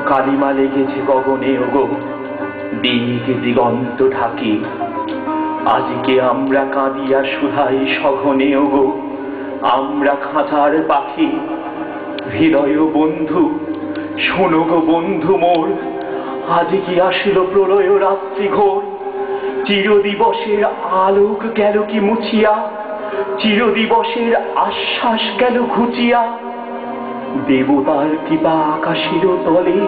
কালিমা লেগেছে গগনে ওগো, দিক দিগন্ত ঢাকি। আজকে আমরা কাঁদিয়া সুধাই সঘনে ওগো, আমরা খাঁচার পাখি। হৃদয় বন্ধু শোনো গো বন্ধু মোর, আজকে আসিল প্রলয় রাত্রি ঘোর। চিরদিবসের আলোক গেল কি মুছিয়া, চিরদিবসের আশ্বাস গেল ঘুচিয়া। দেবতার কৃপা আকাশের তলে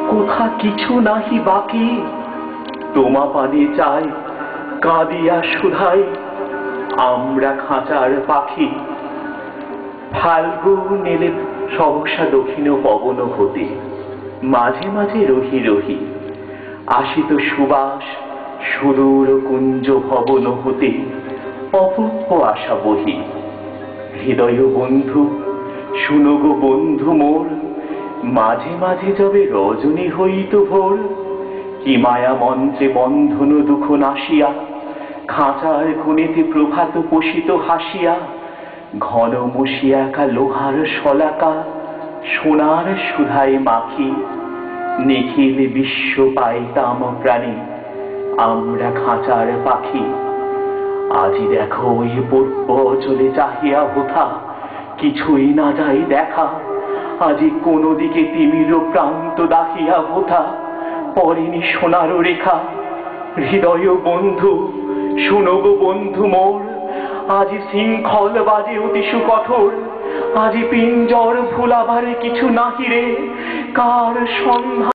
কোথা কিছু নাহি বাকি। তোমা পানে চাই কাঁদিয়া সুধাই, আমরা খাঁচার পাখি। ফাল্গুন এলে সহসা দক্ষিণ পবন হতে, মাঝে মাঝে রহি রহি আসিত সুবাস সুদূর কুঞ্জ ভবন হতে। অপূর্ব আশা বহি। হৃদয় বন্ধু শুনো গো বন্ধু মোর, মাঝে মাঝে যবে রজনী হইত ভোর। কি মায়া মন্ত্রে বন্ধন দুঃখ নাশিয়া, খাঁচার কোণেতে প্রভাত পোষিত হাসিয়া। ঘন মুশিয়াকা লোহার শলাকা, সোনার সুধায় মাখি। নিখিল বিশ্ব পাইতাম প্রাণী, আমরা খাঁচার পাখি। আজি দেখো ওই পূর্ব চলে চাহিয়া হোথা, কিছুই না যায় দেখা। আজি কোন দিকে তিমির প্রান্ত দাহিয়া হোথা, পরেনি সোনার রেখা। হৃদয় বন্ধু শোনো গো বন্ধু মোর, আজি শৃঙ্খল বাজে অতি সুকঠোর। আজি পিঞ্জর ভুলাবার কিছু নাহি রে, কার সন্ধান